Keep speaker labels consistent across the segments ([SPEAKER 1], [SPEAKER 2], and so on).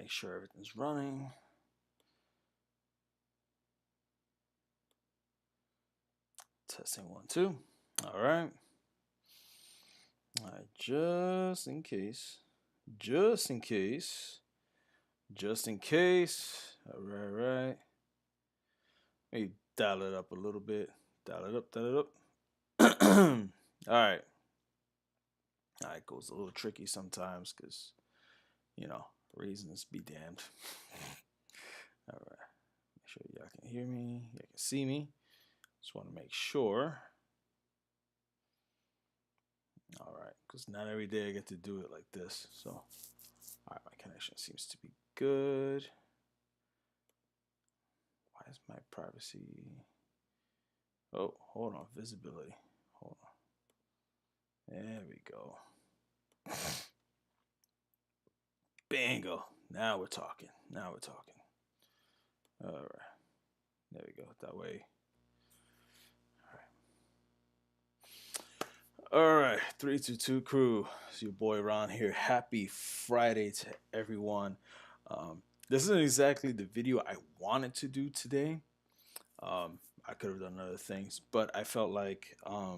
[SPEAKER 1] Make sure everything's running. Testing 1, 2. All right. All right, just in case. All right. Maybe dial it up a little bit. Dial it up. All right. All right, goes a little tricky sometimes because, reasons be damned. All right. Make sure y'all can hear me. Y'all can see me. Just want to make sure. All right, because not every day I get to do it like this. So, all right, my connection seems to be good. Why is my privacy? Oh, hold on, visibility. Hold on. There we go. Bingo. Now we're talking. All right. There we go. That way. All right. 322 crew. It's your boy Ron here. Happy Friday to everyone. This isn't exactly the video I wanted to do today. I could have done other things, but I felt like I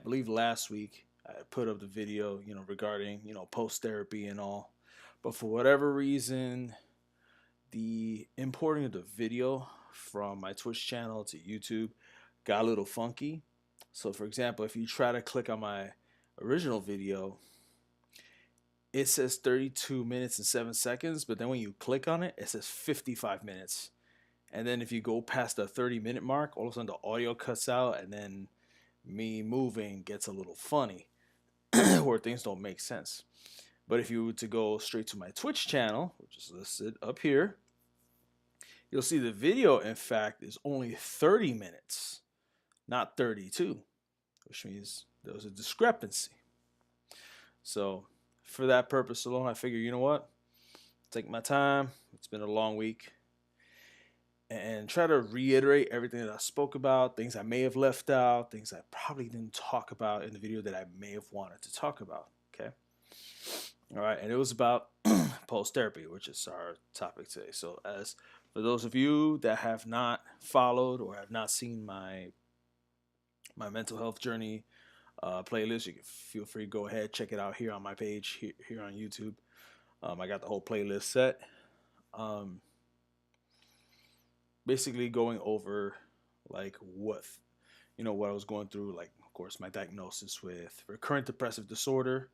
[SPEAKER 1] believe last week I put up the video, regarding, post therapy and all. But for whatever reason, the importing of the video from my Twitch channel to YouTube got a little funky. So for example, if you try to click on my original video, it says 32 minutes and 7 seconds, but then when you click on it, it says 55 minutes. And then if you go past the 30-minute mark, all of a sudden the audio cuts out, and then me moving gets a little funny where things don't make sense. But if you were to go straight to my Twitch channel, which is listed up here, you'll see the video, in fact, is only 30 minutes, not 32, which means there was a discrepancy. So for that purpose alone, I figure, you know what? Take my time. It's been a long week. And try to reiterate everything that I spoke about, things I may have left out, things I probably didn't talk about in the video that I may have wanted to talk about. Okay. All right. And it was about post therapy, which is our topic today. So, as for those of you that have not followed or have not seen my mental health journey playlist, you can feel free to go ahead, check it out here on my page, here on YouTube. I got the whole playlist set. Basically going over like what I was going through, like of course my diagnosis with recurrent depressive disorder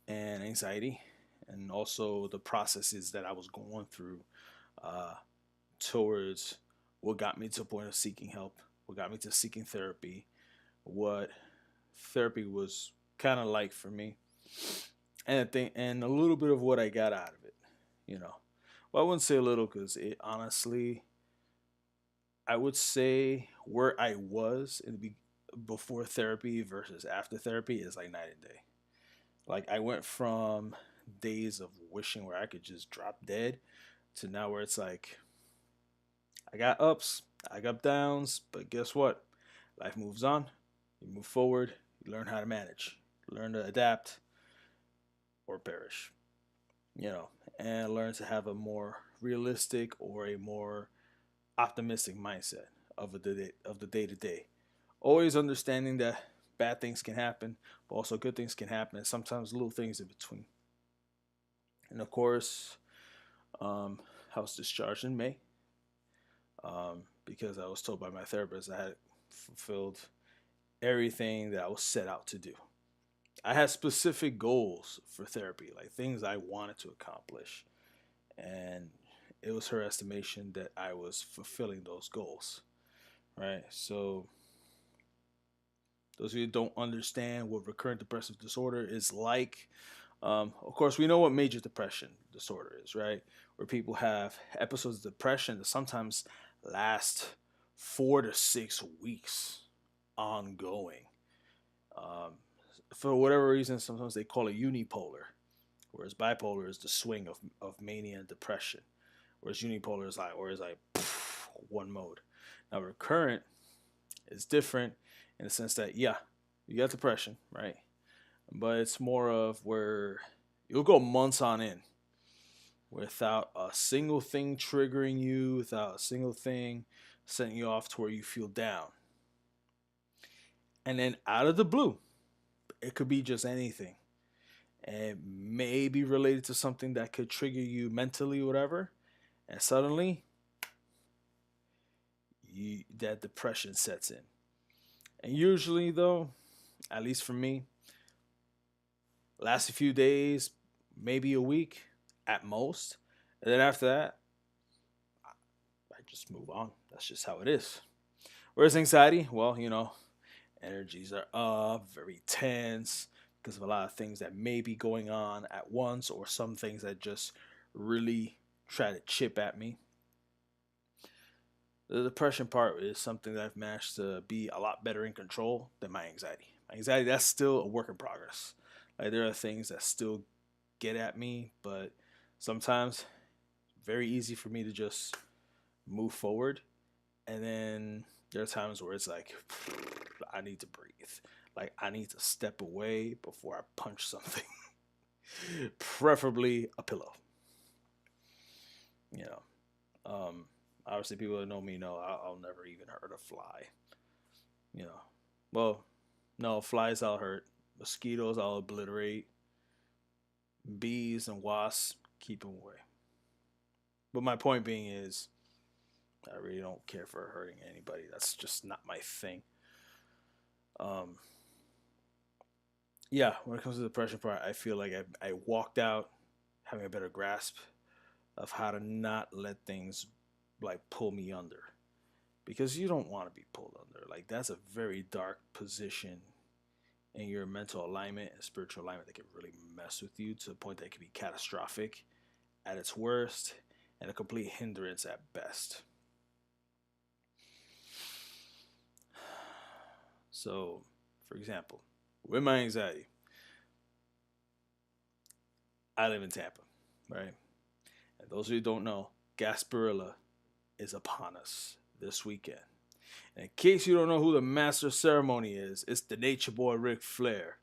[SPEAKER 1] and anxiety, and also the processes that I was going through towards what got me to a point of seeking help, what got me to seeking therapy, what therapy was kind of like for me, and a little bit of what I got out of it. Well, I wouldn't say a little, because it honestly, I would say where I was before therapy versus after therapy is like night and day. Like I went from days of wishing where I could just drop dead to now where it's like I got ups, I got downs, but guess what? Life moves on. You move forward. You learn how to manage, learn to adapt, or perish. And learn to have a more realistic or a more optimistic mindset of the day to day. Always understanding that bad things can happen, but also good things can happen, and sometimes little things in between. And of course, I was discharged in May because I was told by my therapist I had fulfilled everything that I was set out to do. I had specific goals for therapy, like things I wanted to accomplish, and it was her estimation that I was fulfilling those goals, right? So those of you who don't understand what recurrent depressive disorder is like, of course, we know what major depression disorder is, right? Where people have episodes of depression that sometimes last 4 to 6 weeks ongoing. For whatever reason, sometimes they call it unipolar, whereas bipolar is the swing of mania and depression. Whereas unipolar is like, one mode. Now recurrent is different in the sense that, yeah, you got depression, right? But it's more of where you'll go months on end without a single thing triggering you, without a single thing setting you off to where you feel down. And then out of the blue, it could be just anything. It may be related to something that could trigger you mentally, whatever. And suddenly, that depression sets in. And usually, though, at least for me, lasts a few days, maybe a week at most. And then after that, I just move on. That's just how it is. Whereas anxiety, well, energies are up, very tense because of a lot of things that may be going on at once, or some things that just really try to chip at me. The depression part is something that I've managed to be a lot better in control than my anxiety. My anxiety, that's still a work in progress. Like, there are things that still get at me, but sometimes it's very easy for me to just move forward. And then there are times where it's like, I need to breathe. Like, I need to step away before I punch something. Preferably a pillow. You know, obviously, people that know me know I'll never even hurt a fly. You know, well, no, flies I'll hurt. Mosquitoes I'll obliterate. Bees and wasps, keep them away. But my point being is, I really don't care for hurting anybody. That's just not my thing. Um, yeah, when it comes to the depression part, I feel like I walked out having a better grasp of how to not let things like pull me under, because you don't want to be pulled under. Like, that's a very dark position in your mental alignment and spiritual alignment that can really mess with you to the point that it can be catastrophic at its worst and a complete hindrance at best. So, for example, with my anxiety, I live in Tampa, right? And those of you who don't know, Gasparilla is upon us this weekend. And in case you don't know who the master of ceremony is, it's the nature boy Ric Flair.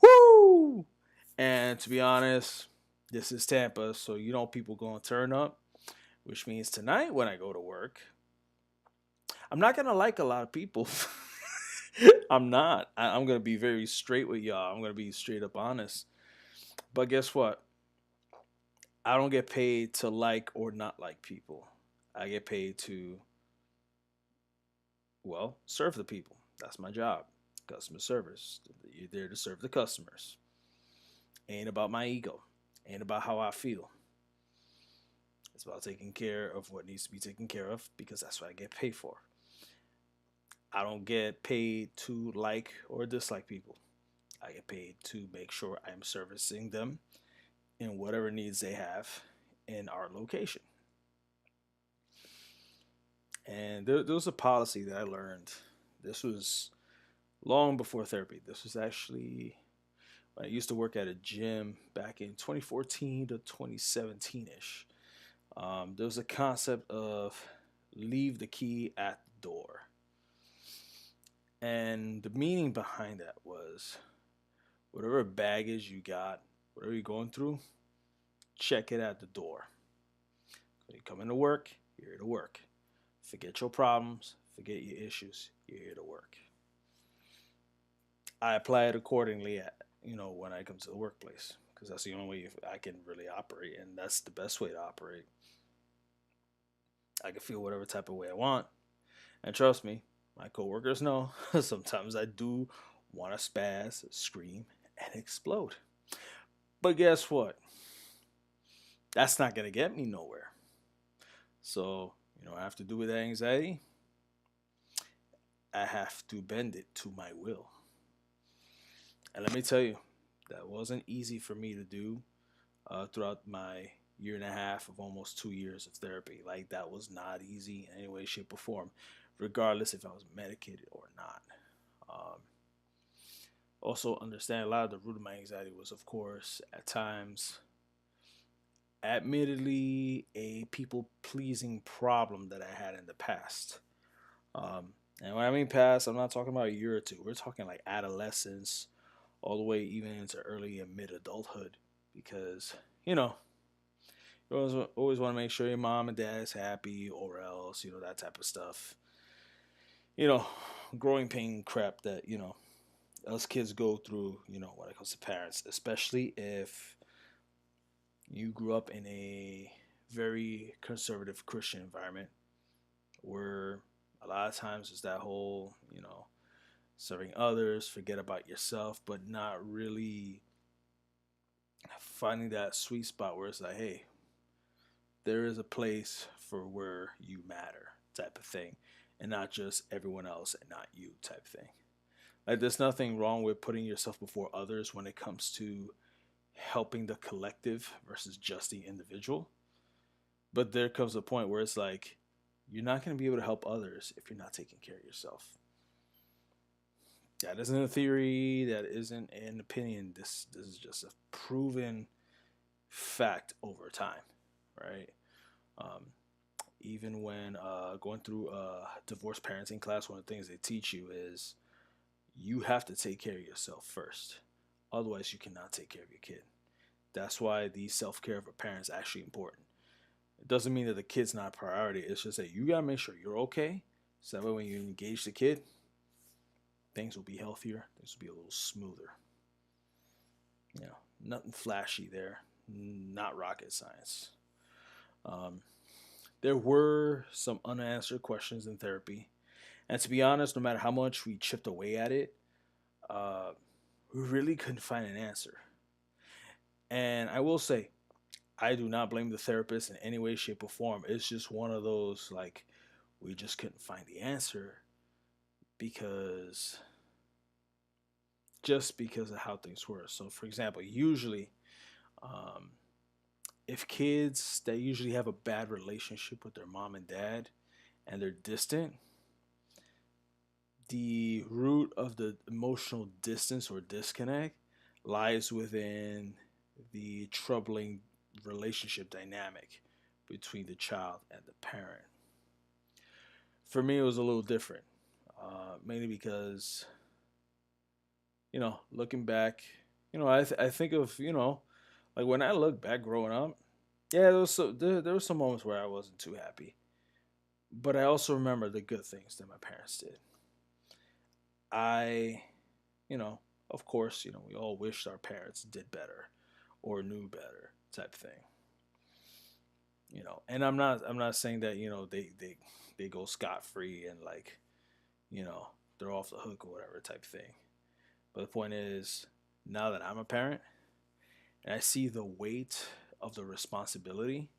[SPEAKER 1] Woo! And to be honest, this is Tampa, so people gonna turn up, which means tonight when I go to work, I'm not gonna like a lot of people. I'm not. I'm gonna be very straight with y'all. I'm gonna be straight up honest. But guess what? I don't get paid to like or not like people. I get paid to, well, serve the people. That's my job. Customer service. You're there to serve the customers. Ain't about my ego. Ain't about how I feel. It's about taking care of what needs to be taken care of, because that's what I get paid for. I don't get paid to like or dislike people. I get paid to make sure I'm servicing them in whatever needs they have in our location. And there was a policy that I learned. This was long before therapy. This was actually when I used to work at a gym back in 2014 to 2017 ish. There was a concept of leave the key at the door. And the meaning behind that was, whatever baggage you got, whatever you're going through, check it at the door. When you come into work, you're here to work. Forget your problems, forget your issues, you're here to work. I apply it accordingly when I come to the workplace, because that's the only way I can really operate, and that's the best way to operate. I can feel whatever type of way I want, and trust me, my coworkers know sometimes I do want to spaz, scream, and explode. But guess what? That's not going to get me nowhere. So, I have to do with that anxiety. I have to bend it to my will. And let me tell you, that wasn't easy for me to do throughout my year and a half of almost 2 years of therapy. Like, that was not easy in any way, shape, or form, regardless if I was medicated or not. Also, understand a lot of the root of my anxiety was, of course, at times, admittedly, a people-pleasing problem that I had in the past. And when I mean past, I'm not talking about a year or two. We're talking like adolescence, all the way even into early and mid-adulthood. Because, You always want to make sure your mom and dad is happy, or else, that type of stuff. You know, growing pain crap that, us kids go through, when it comes to parents, especially if you grew up in a very conservative Christian environment where a lot of times it's that whole, serving others, forget about yourself, but not really finding that sweet spot where it's like, hey, there is a place for where you matter type of thing, and not just everyone else and not you type thing. Like, there's nothing wrong with putting yourself before others when it comes to helping the collective versus just the individual. But there comes a point where it's like, you're not going to be able to help others if you're not taking care of yourself. That isn't a theory. That isn't an opinion. This is just a proven fact over time, right? Um, Even when going through divorce parenting class, one of the things they teach you is you have to take care of yourself first. Otherwise, you cannot take care of your kid. That's why the self care of a parent is actually important. It doesn't mean that the kid's not a priority. It's just that you gotta make sure you're okay. So that way, when you engage the kid, things will be healthier. Things will be a little smoother. Nothing flashy there. Not rocket science. Um, there were some unanswered questions in therapy, and to be honest, no matter how much we chipped away at it, uh, we really couldn't find an answer. And I will say, I do not blame the therapist in any way, shape, or form. It's just one of those, like, we just couldn't find the answer because just because of how things were. So, for example, usually, um, if kids that usually have a bad relationship with their mom and dad and they're distant, the root of the emotional distance or disconnect lies within the troubling relationship dynamic between the child and the parent. For me, it was a little different, mainly because, looking back, I think of, like when I look back growing up, yeah, there were some moments where I wasn't too happy, but I also remember the good things that my parents did. I, you know, of course, we all wished our parents did better or knew better type thing. And I'm not saying that, they go scot free and, like, you know, they're off the hook or whatever type thing. But the point is, now that I'm a parent and I see the weight of the responsibility,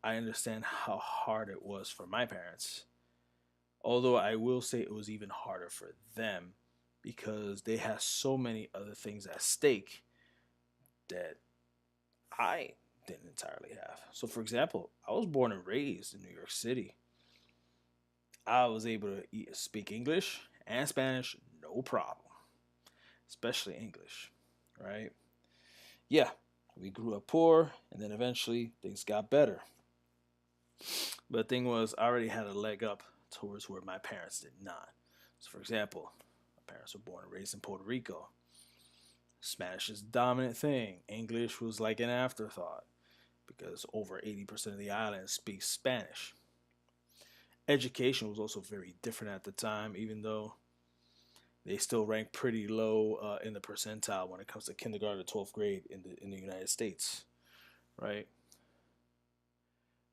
[SPEAKER 1] I understand how hard it was for my parents. Although I will say it was even harder for them because they had so many other things at stake that I didn't entirely have. So, for example, I was born and raised in New York City. I was able to speak English and Spanish, no problem, especially English, right? Yeah, we grew up poor, and then eventually things got better. But the thing was, I already had a leg up towards where my parents did not. So, for example, my parents were born and raised in Puerto Rico. Spanish is the dominant thing. English was like an afterthought because over 80% of the island speaks Spanish. Education was also very different at the time, even though they still rank pretty low in the percentile when it comes to kindergarten to 12th grade in the United States, right?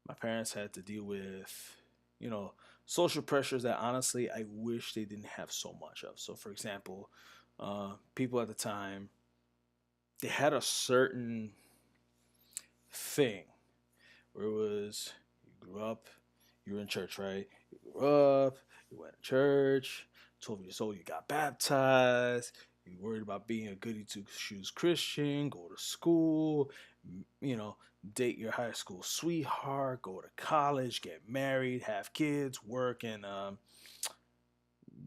[SPEAKER 1] My parents had to deal with, you know, social pressures that honestly I wish they didn't have so much of. So, for example, people at the time, they had a certain thing where it was you grew up, you were in church, right? You grew up, you went to church, 12 years old, you got baptized, you worried about being a goody two shoes Christian, go to school, you know, date your high school sweetheart, go to college, get married, have kids, work, and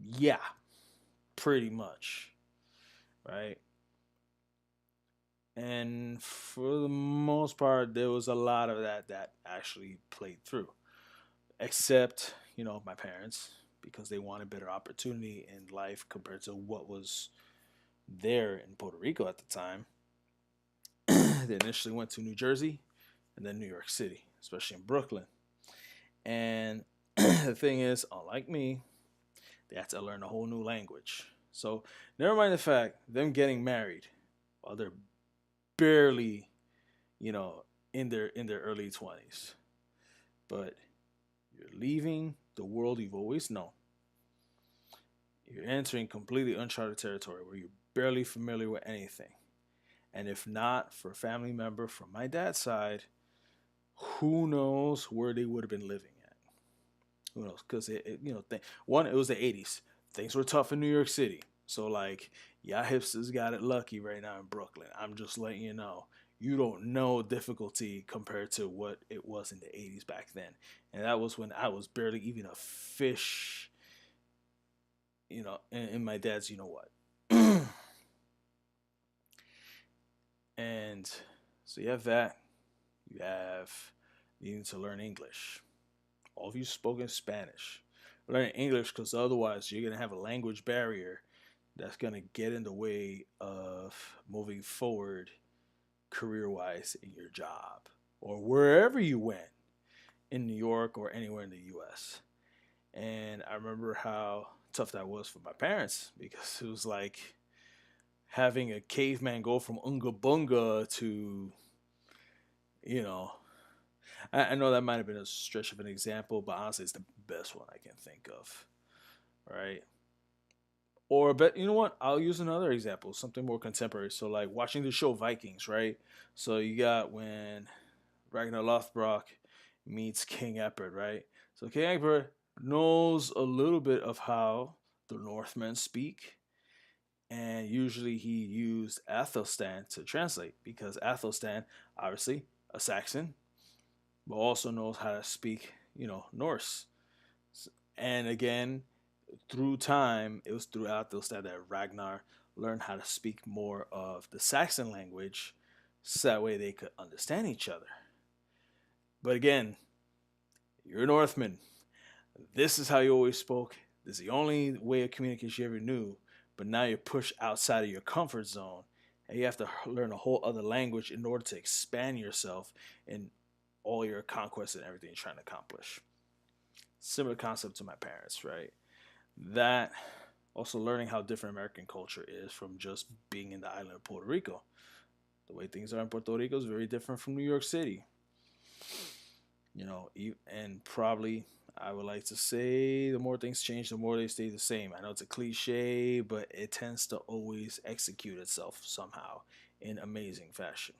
[SPEAKER 1] yeah, pretty much, right? And for the most part, there was a lot of that actually played through, except, my parents, because they wanted better opportunity in life compared to what was there in Puerto Rico at the time. They initially went to New Jersey, and then New York City, especially in Brooklyn. And the thing is, unlike me, they had to learn a whole new language. So never mind the fact them getting married while they're barely, you know, in their early 20s. But you're leaving the world you've always known. You're entering completely uncharted territory where you're barely familiar with anything. And if not for a family member from my dad's side, who knows where they would have been living at? Who knows? Because one, it was the '80s. Things were tough in New York City. So like, y'all hipsters got it lucky right now in Brooklyn. I'm just letting you know. You don't know difficulty compared to what it was in the '80s back then, and that was when I was barely even a fish, in my dad's, what. And so you have that. You have needing to learn English. All of you spoken Spanish. Learn English because otherwise you're gonna have a language barrier that's gonna get in the way of moving forward career wise in your job or wherever you went in New York or anywhere in the US. And I remember how tough that was for my parents because it was like having a caveman go from Unga Bunga to, you know, I know that might have been a stretch of an example, but honestly, it's the best one I can think of, right? Or, but you know what? I'll use another example, something more contemporary. So, like watching the show Vikings, right? So you got when Ragnar Lothbrok meets King Egbert, right? So King Egbert knows a little bit of how the Northmen speak, and usually he used Athelstan to translate because Athelstan, obviously a Saxon, but also knows how to speak, Norse. And again, through time, it was through Athelstan that Ragnar learned how to speak more of the Saxon language so that way they could understand each other. But again, you're a Northman. This is how you always spoke. This is the only way of communication you ever knew. But now you're pushed outside of your comfort zone and you have to learn a whole other language in order to expand yourself in all your conquests and everything you're trying to accomplish. Similar concept to my parents, right? That also learning how different American culture is from just being in the island of Puerto Rico. The way things are in Puerto Rico is very different from New York City. And probably I would like to say the more things change, the more they stay the same. I know it's a cliche, but it tends to always execute itself somehow in amazing fashion.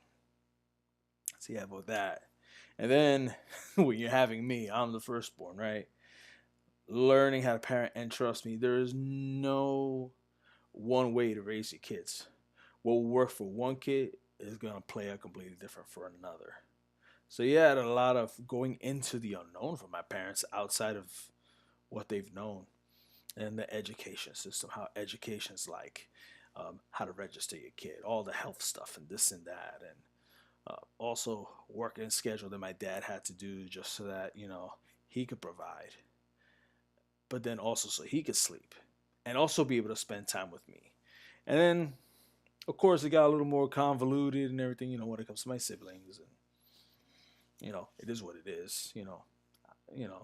[SPEAKER 1] So yeah, about that. And then when you're having me, I'm the firstborn, right? Learning how to parent and trust me, there is no one way to raise your kids. What will work for one kid is gonna play out completely different for another. So yeah, I had a lot of going into the unknown for my parents outside of what they've known and the education system, how education's like, how to register your kid, all the health stuff and this and that, and also working schedule that my dad had to do just so that he could provide, but then also so he could sleep and also be able to spend time with me. And then, of course, it got a little more convoluted and everything, when it comes to my siblings. And it is what it is.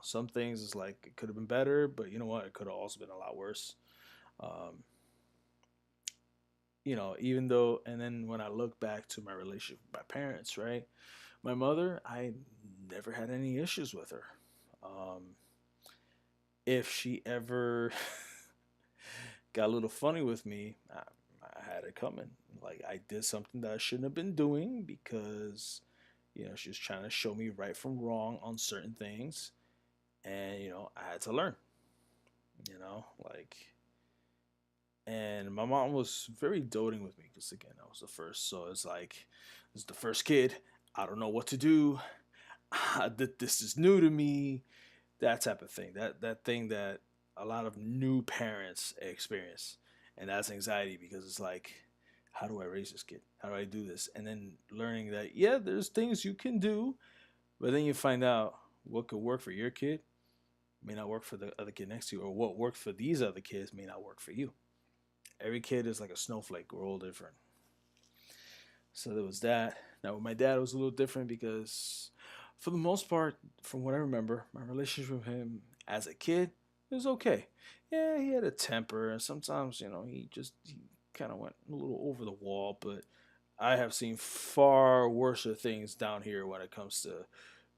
[SPEAKER 1] Some things is like it could have been better, but you know what, it could have also been a lot worse. Um, Even though, and then when I look back to my relationship with my parents, right, my mother, I never had any issues with her. Um, if she ever got a little funny with me, I had it coming. Like I did something that I shouldn't have been doing because she was trying to show me right from wrong on certain things, and I had to learn. Like, and my mom was very doting with me because again I was the first, so it's like this is the first kid. I don't know what to do. This is new to me. That type of thing. That thing that a lot of new parents experience, and that's anxiety because it's like, how do I raise this kid? How do I do this? And then learning that yeah, there's things you can do, but then you find out what could work for your kid may not work for the other kid next to you, or what worked for these other kids may not work for you. Every kid is like a snowflake. We're all different. So there was that. Now with my dad, it was a little different because For the most part, from what I remember, my relationship with him as a kid was okay. Yeah, he had a temper, and sometimes he kind of went a little over the wall. But I have seen far worse things down here when it comes to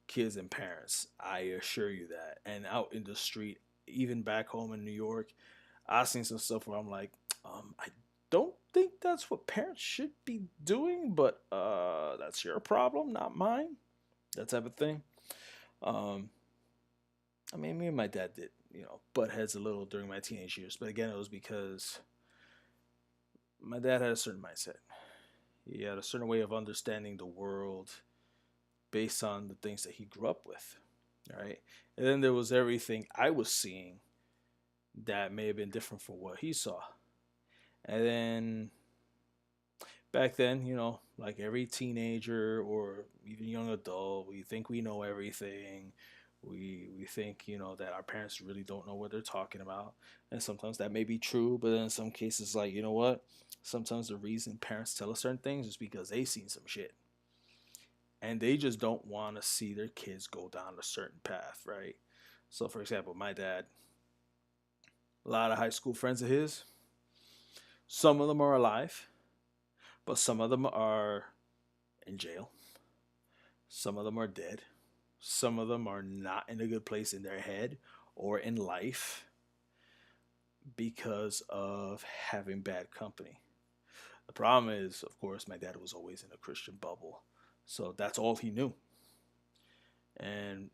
[SPEAKER 1] kids and parents. I assure you that. And out in the street, even back home in New York, I've seen some stuff where I'm like, I don't think that's what parents should be doing, but that's your problem, not mine. That type of thing. Um, I mean, me and my dad did, butt heads a little during my teenage years, but again, it was because my dad had a certain mindset. He had a certain way of understanding the world based on the things that he grew up with, right? And then there was everything I was seeing that may have been different from what he saw. And then back then, like every teenager or even young adult, we think we know everything. We think, that our parents really don't know what they're talking about. And sometimes that may be true, but in some cases, like, you know what? Sometimes the reason parents tell us certain things is because they seen some shit. And they just don't want to see their kids go down a certain path, right? So, for example, my dad, a lot of high school friends of his, some of them are alive, but some of them are in jail. Some of them are dead. Some of them are not in a good place in their head or in life because of having bad company. The problem is, of course, my dad was always in a Christian bubble. So that's all he knew. And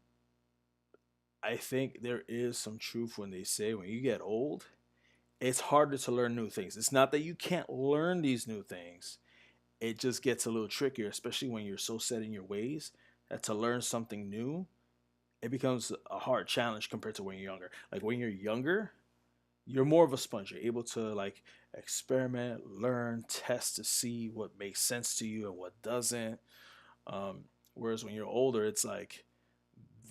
[SPEAKER 1] I think there is some truth when they say when you get old, it's harder to learn new things. It's not that you can't learn these new things, it just gets a little trickier, especially when you're so set in your ways that to learn something new, it becomes a hard challenge compared to when you're younger. Like when you're younger, you're more of a sponge. You're able to like experiment, learn, test to see what makes sense to you and what doesn't. Whereas when you're older, it's like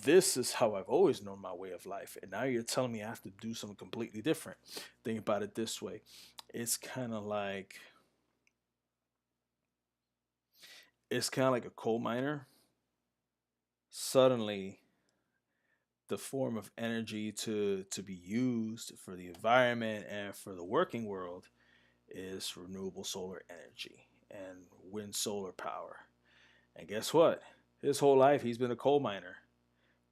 [SPEAKER 1] this is how I've always known my way of life, and now you're telling me I have to do something completely different. Think about it this way: it's kind of like a coal miner. Suddenly, the form of energy to be used for the environment and for the working world is renewable solar energy and wind solar power. And guess what? His whole life he's been a coal miner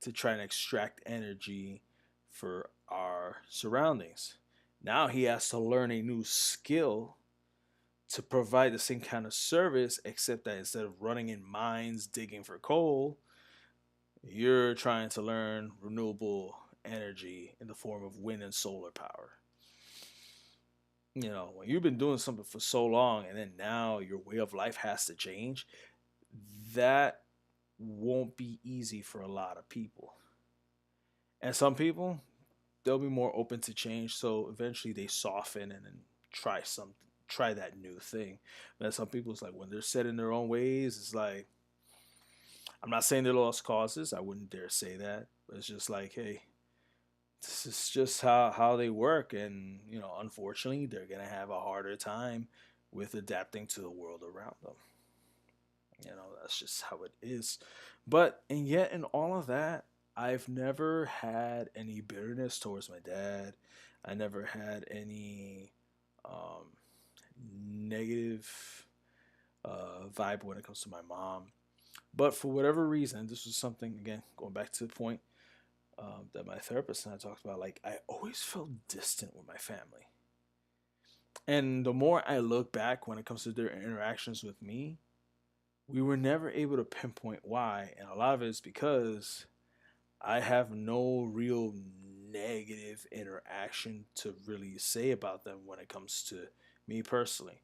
[SPEAKER 1] to try and extract energy for our surroundings. Now he has to learn a new skill to provide the same kind of service, except that instead of running in mines digging for coal, you're trying to learn renewable energy in the form of wind and solar power. When you've been doing something for so long and then now your way of life has to change, that won't be easy for a lot of people. And some people, they'll be more open to change, so eventually they soften and then try something, try that new thing. But some people, it's like when they're set in their own ways, it's like I'm not saying they're lost causes. I wouldn't dare say that. But it's just like, hey, this is just how they work, and unfortunately, they're gonna have a harder time with adapting to the world around them. That's just how it is. But and yet, in all of that, I've never had any bitterness towards my dad. I never had any um, negative vibe when it comes to my mom. But for whatever reason, this was something, again, going back to the point that my therapist and I talked about. Like, I always felt distant with my family. And the more I look back when it comes to their interactions with me, we were never able to pinpoint why. And a lot of it is because I have no real negative interaction to really say about them when it comes to me personally.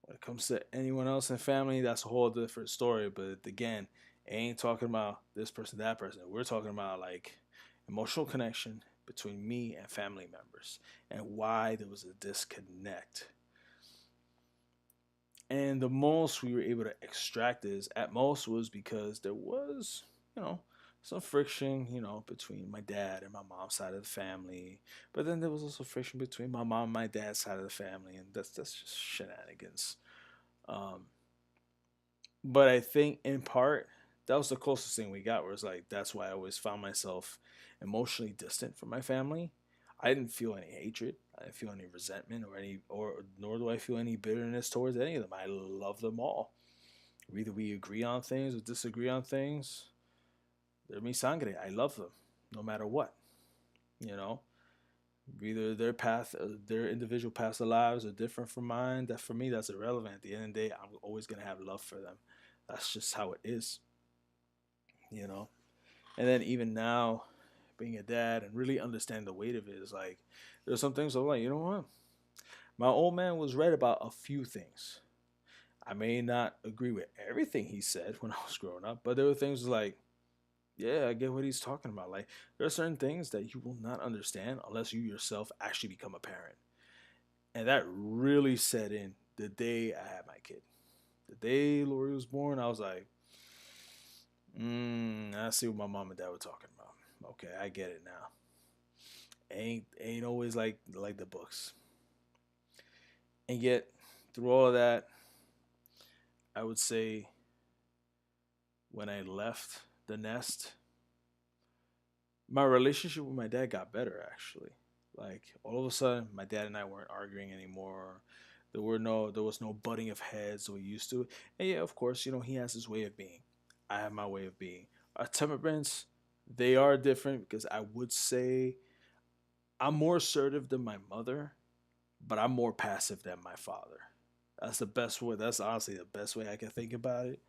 [SPEAKER 1] When it comes to anyone else in family, that's a whole different story. But again, ain't talking about this person, that person. We're talking about like emotional connection between me and family members and why there was a disconnect. And the most we were able to extract is at most was because there was, you know, some friction, between my dad and my mom's side of the family. But then there was also friction between my mom and my dad's side of the family, and that's just shenanigans. Um, but I think in part that was the closest thing we got. Where it's like that's why I always found myself emotionally distant from my family. I didn't feel any hatred. I didn't feel any resentment or nor do I feel any bitterness towards any of them. I love them all. Either we agree on things or disagree on things. They're mi sangre. I love them, no matter what. You know, either their path, their individual paths of lives are different from mine. That for me, that's irrelevant. At the end of the day, I'm always gonna have love for them. That's just how it is. You know. And then even now, being a dad and really understand the weight of it is like there's some things I'm like, you know what? My old man was right about a few things. I may not agree with everything he said when I was growing up, but there were things like, yeah, I get what he's talking about. Like there are certain things that you will not understand unless you yourself actually become a parent. And that really set in the day I had my kid. The day Lori was born, I was like, I see what my mom and dad were talking about. Okay, I get it now. Ain't always like the books. And yet, through all of that, I would say when I left the nest, my relationship with my dad got better actually. Like all of a sudden, my dad and I weren't arguing anymore. There was no butting of heads the way we used to. And yeah, of course, he has his way of being. I have my way of being. Our temperaments, they are different because I would say I'm more assertive than my mother, but I'm more passive than my father. That's the best way. That's honestly the best way I can think about it.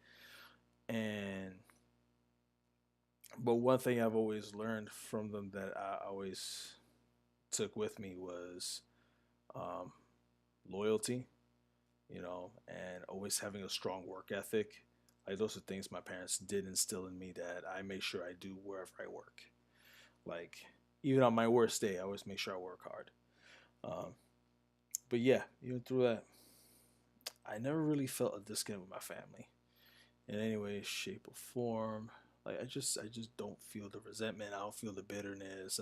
[SPEAKER 1] And but one thing I've always learned from them that I always took with me was um, loyalty, and always having a strong work ethic. Like those are things my parents did instill in me that I make sure I do wherever I work. Like even on my worst day, I always make sure I work hard. Um, but yeah, even through that, I never really felt a disconnect with my family in any way, shape, or form. Like I just don't feel the resentment. I don't feel the bitterness.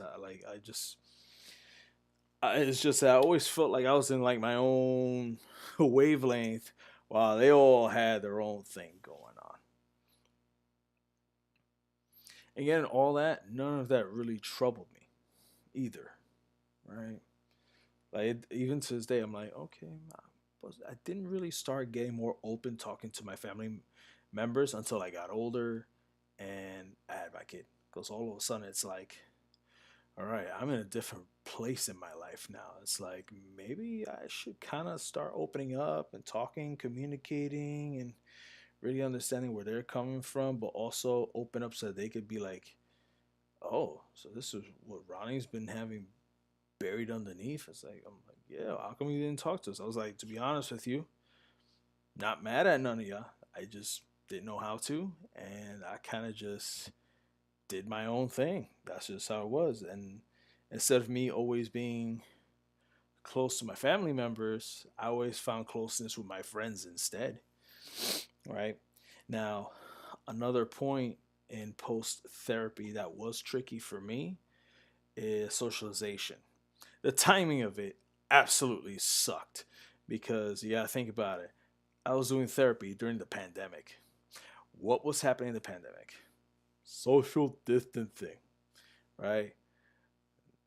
[SPEAKER 1] It's just that I always felt like I was in like my own wavelength, while they all had their own thing going on. Again, all that, none of that really troubled me either, right? Like even to this day, I'm like, okay, I didn't really start getting more open talking to my family members until I got older and I had my kid. Because all of a sudden, it's like, all right, I'm in a different place in my life now. It's like maybe I should kind of start opening up and talking, communicating, and really understanding where they're coming from, but also open up so they could be like, oh, so this is what Ronnie's been having buried underneath. I'm like, yeah, how come you didn't talk to us? I was like, to be honest with you, not mad at none of y'all. I just didn't know how to, and I kind of just did my own thing. That's just how it was. And instead of me always being close to my family members, I always found closeness with my friends instead. Right now, another point in post therapy that was tricky for me is socialization. The timing of it absolutely sucked because you gotta think about it. I was doing therapy during the pandemic. What was happening in the pandemic? Social distancing, right?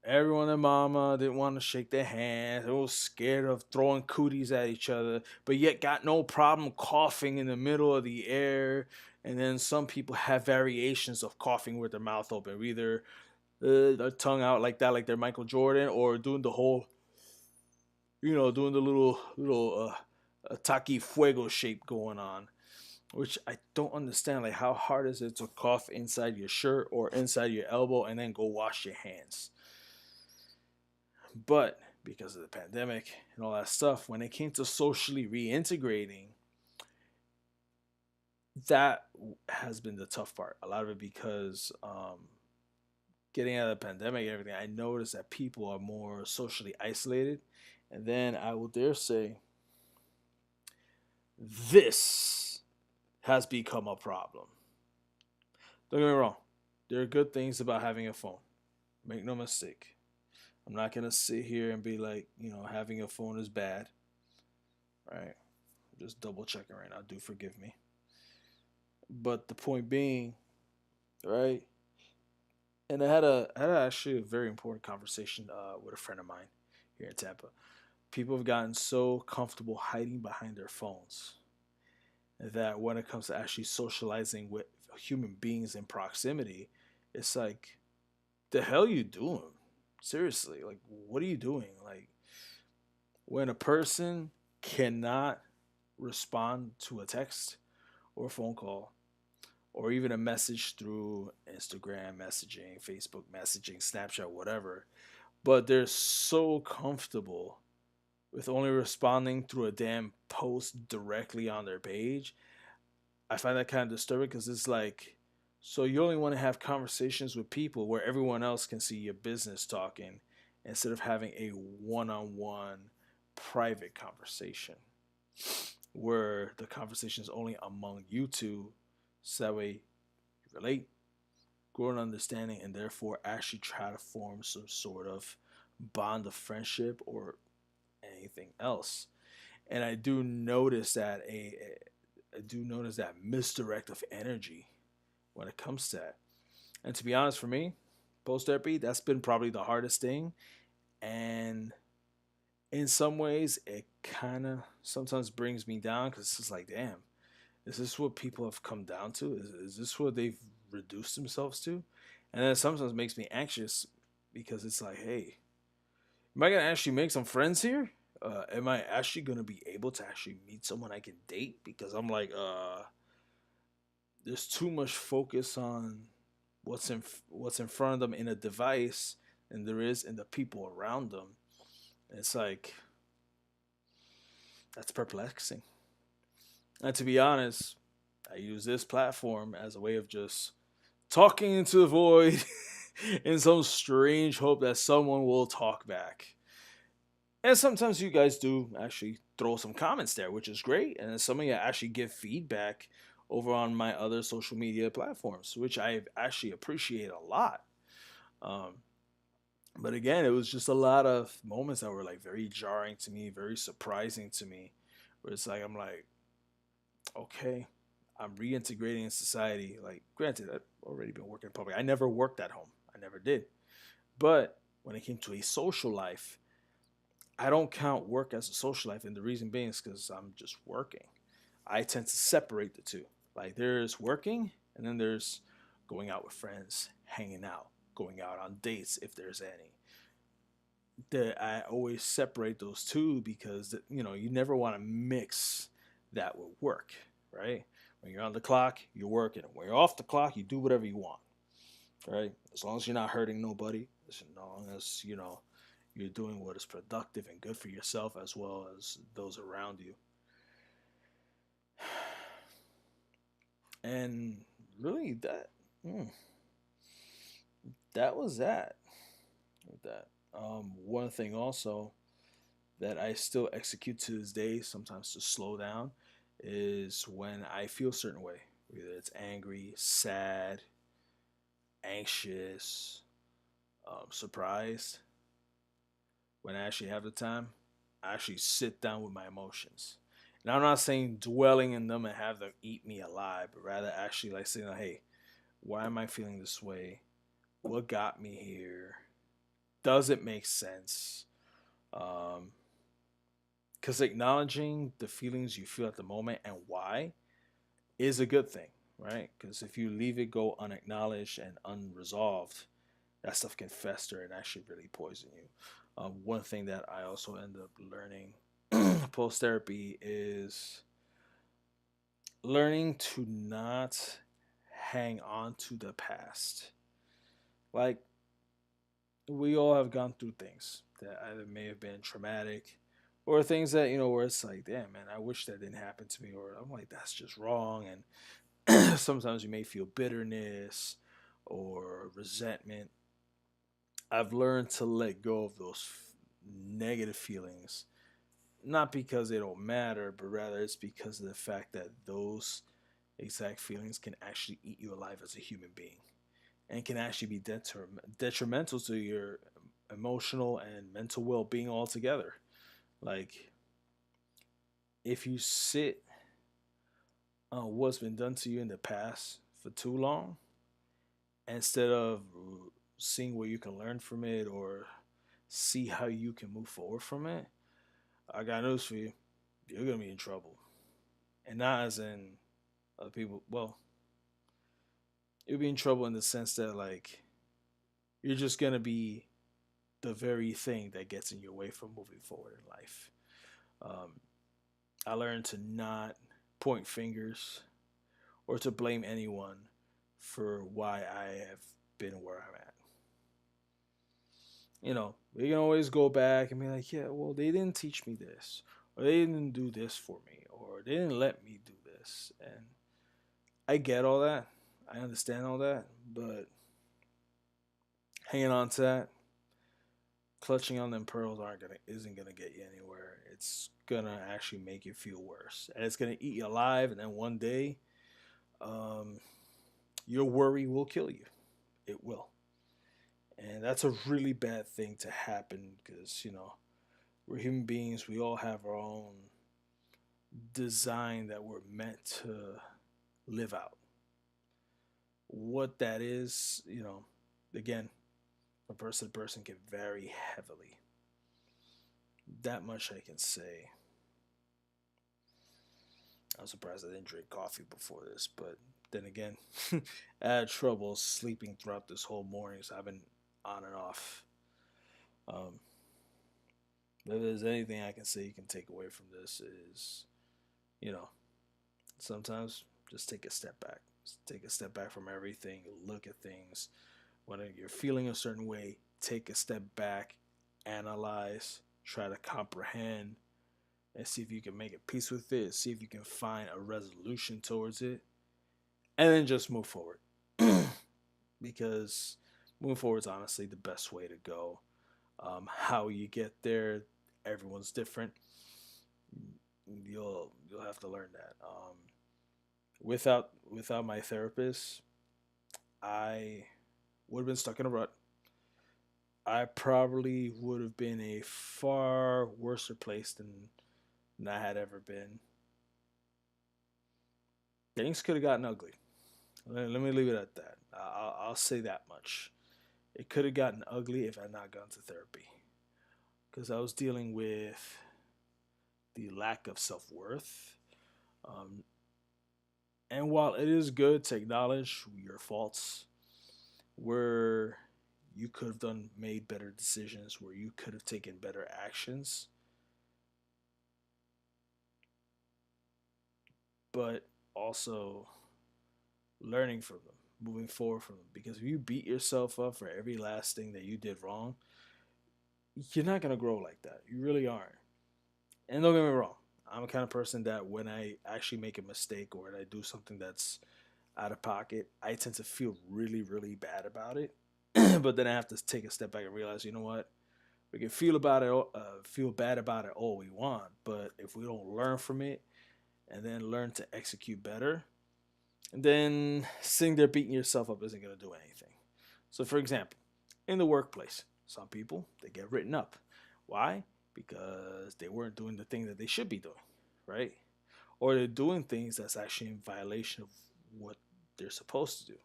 [SPEAKER 1] Everyone and mama didn't want to shake their hands. They were scared of throwing cooties at each other, but yet got no problem coughing in the middle of the air. And then some people have variations of coughing with their mouth open, either their tongue out like that, like they're Michael Jordan, or doing the whole, doing the little taki fuego shape going on, which I don't understand. Like, how hard is it to cough inside your shirt or inside your elbow and then go wash your hands? But because of the pandemic and all that stuff, when it came to socially reintegrating, that has been the tough part. A lot of it because getting out of the pandemic and everything, I noticed that people are more socially isolated. And then I will dare say, this has become a problem. Don't get me wrong, there are good things about having a phone. Make no mistake. I'm not going to sit here and be like, having a phone is bad, right? Just double checking right now. Do forgive me. But the point being, right? And I had actually a very important conversation with a friend of mine here in Tampa. People have gotten so comfortable hiding behind their phones that when it comes to actually socializing with human beings in proximity, it's like, the hell you doing? Seriously, like, what are you doing? Like, when a person cannot respond to a text or a phone call or even a message through Instagram messaging, Facebook messaging, Snapchat, whatever, but they're so comfortable with only responding through a damn post directly on their page. I find that kind of disturbing because it's like, so you only want to have conversations with people where everyone else can see your business talking instead of having a one on one private conversation where the conversation is only among you two. So that way you relate, grow an understanding, and therefore actually try to form some sort of bond of friendship or anything else. And I do notice that misdirect of energy when it comes to that. And to be honest, for me, post therapy, that's been probably the hardest thing. And in some ways, it kind of sometimes brings me down because it's just like, damn, is this what people have come down to? Is this what they've reduced themselves to? And then it sometimes makes me anxious because it's like, hey, am I gonna actually make some friends here? Am I actually gonna be able to actually meet someone I can date? Because I'm like, there's too much focus on what's in front of them in a device than there is in the people around them. And it's like, that's perplexing. And to be honest, I use this platform as a way of just talking into the void in some strange hope that someone will talk back. And sometimes you guys do actually throw some comments there, which is great. And then some of you actually give feedback over on my other social media platforms, which I actually appreciate a lot. Um, but again, it was just a lot of moments that were like very jarring to me, very surprising to me, where it's like, I'm like, okay, I'm reintegrating in society. Like, granted, I've already been working in public. I never worked at home. I never did. But when it came to a social life, I don't count work as a social life, and the reason being is because I'm just working. I tend to separate the two. Like, there's working, and then there's going out with friends, hanging out, going out on dates if there's any. That I always separate those two because you never want to mix that with work, right? When you're on the clock, you're working. When you're off the clock, you do whatever you want, right? As long as you're not hurting nobody, as long as you're doing what is productive and good for yourself as well as those around you. And really, that was that. With that, one thing also that I still execute to this day, sometimes to slow down, is when I feel a certain way, whether it's angry, sad, anxious, surprised. When I actually have the time, I actually sit down with my emotions. And I'm not saying dwelling in them and have them eat me alive, but rather actually like saying, hey, why am I feeling this way? What got me here? Does it make sense? Um, because acknowledging the feelings you feel at the moment and why is a good thing, right? Because if you leave it go unacknowledged and unresolved, that stuff can fester and actually really poison you. One thing that I also end up learning post therapy is learning to not hang on to the past. Like, we all have gone through things that either may have been traumatic or things that, where it's like, damn, man, I wish that didn't happen to me. Or I'm like, that's just wrong. And sometimes you may feel bitterness or resentment. I've learned to let go of those negative feelings, not because they don't matter, but rather it's because of the fact that those exact feelings can actually eat you alive as a human being and can actually be detrimental to your emotional and mental well-being altogether. Like, if you sit what's been done to you in the past for too long, instead of seeing what you can learn from it or see how you can move forward from it, I got news for you. You're gonna be in trouble, and not as in other people. Well, you'll be in trouble in the sense that like you're just gonna be the very thing that gets in your way from moving forward in life. Um, I learned to not point fingers or to blame anyone for why I have been where I'm at. We can always go back and be like, yeah, well, they didn't teach me this, or they didn't do this for me, or they didn't let me do this. And I get all that. I understand all that. But hanging on to that, clutching on them pearls isn't gonna get you anywhere. It's gonna actually make you feel worse, and it's gonna eat you alive. And then one day, um, your worry will kill you. It will, and that's a really bad thing to happen because we're human beings. We all have our own design that we're meant to live out. What that is, again, from person to person can vary heavily. That much I can say. I'm surprised I didn't drink coffee before this, but then again, I had trouble sleeping throughout this whole morning, so I've been on and off. Um, if there's anything I can say you can take away from this is, you know, sometimes just take a step back. Just take a step back from everything. Look at things. When you're feeling a certain way, take a step back, analyze, try to comprehend, and see if you can make a peace with it. See if you can find a resolution towards it, and then just move forward. Because moving forward is honestly the best way to go. How you get there, everyone's different. You'll have to learn that. Without my therapist, I would have been stuck in a rut. I probably would have been a far worse place than I had ever been. Things could have gotten ugly. Let me leave it at that. I'll say that much. It could have gotten ugly if I had not gone to therapy. Because I was dealing with the lack of self worth. Um, and while it is good to acknowledge your faults, where you could have made better decisions, where you could have taken better actions, but also learning from them, moving forward from them. Because if you beat yourself up for every last thing that you did wrong, you're not gonna grow like that. You really aren't. And don't get me wrong, I'm the kind of person that when I actually make a mistake or when I do something that's out of pocket, I tend to feel really, really bad about it. But then I have to take a step back and realize, you know what? We can feel bad about it all we want, but if we don't learn from it and then learn to execute better, then sitting there beating yourself up isn't going to do anything. So, for example, in the workplace, some people they get written up. Why? Because they weren't doing the thing that they should be doing, right? Or they're doing things that's actually in violation of what they're supposed to do.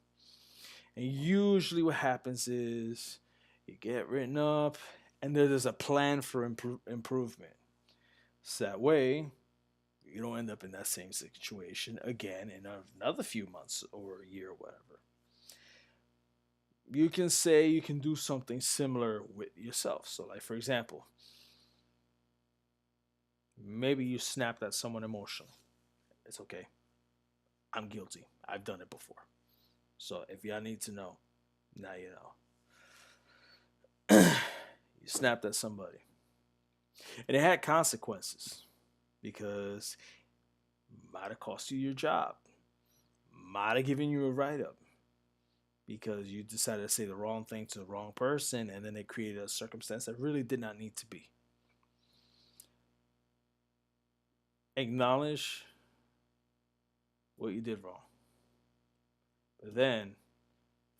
[SPEAKER 1] And usually, what happens is you get written up, and there's a plan for improvement. So that way, you don't end up in that same situation again in another few months or a year or whatever. You can say you can do something similar with yourself. So, like for example, maybe you snapped at someone emotionally. It's okay. I'm guilty. I've done it before. So if y'all need to know, now you know. You snapped at somebody. And it had consequences because it might have cost you your job, might have given you a write up because you decided to say the wrong thing to the wrong person and then it created a circumstance that really did not need to be. Acknowledge what you did wrong. But then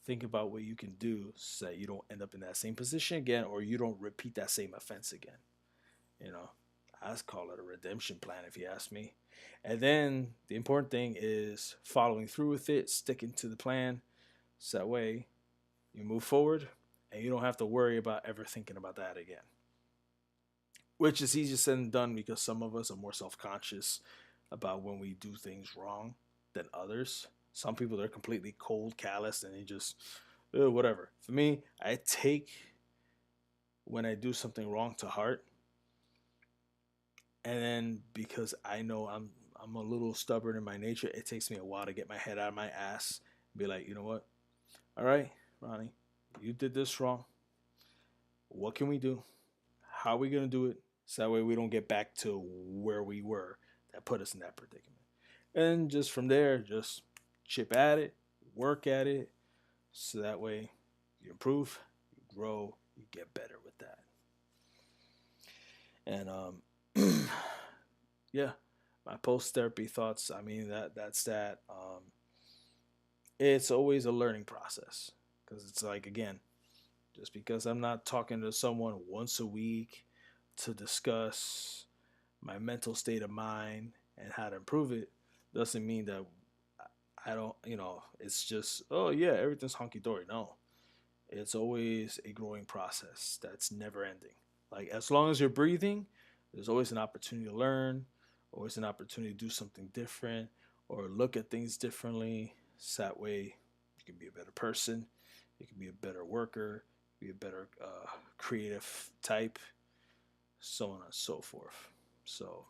[SPEAKER 1] think about what you can do so that you don't end up in that same position again or you don't repeat that same offense again. You know, I call it a redemption plan, if you ask me. And then the important thing is following through with it, sticking to the plan, so that way you move forward and you don't have to worry about ever thinking about that again. Which is easier said than done because some of us are more self conscious about when we do things wrong than others. Some people are completely cold, callous, and they just whatever. For me, I take when I do something wrong to heart, and then because I know I'm a little stubborn in my nature, it takes me a while to get my head out of my ass and be like, you know what? All right, Ronnie, you did this wrong. What can we do? How are we gonna do it? So that way we don't get back to where we were that put us in that predicament. And just from there, just chip at it, work at it, so that way you improve, you grow, you get better with that. And yeah, my post therapy thoughts. I mean that's that. It's always a learning process because it's like again, just because I'm not talking to someone once a week to discuss my mental state of mind and how to improve it doesn't mean that I don't, it's just, oh yeah, everything's honky dory. No, it's always a growing process that's never ending. Like, as long as you're breathing, there's always an opportunity to learn, always an opportunity to do something different or look at things differently. So that way you can be a better person, you can be a better worker, be a better creative type, so on and so forth. So,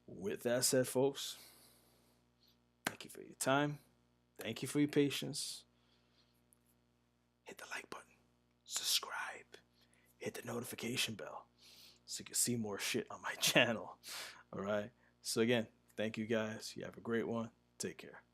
[SPEAKER 1] with that said, folks, thank you for your time. Thank you for your patience. Hit the like button, subscribe, hit the notification bell so you can see more shit on my channel. All right. So, again, thank you guys. You have a great one. Take care.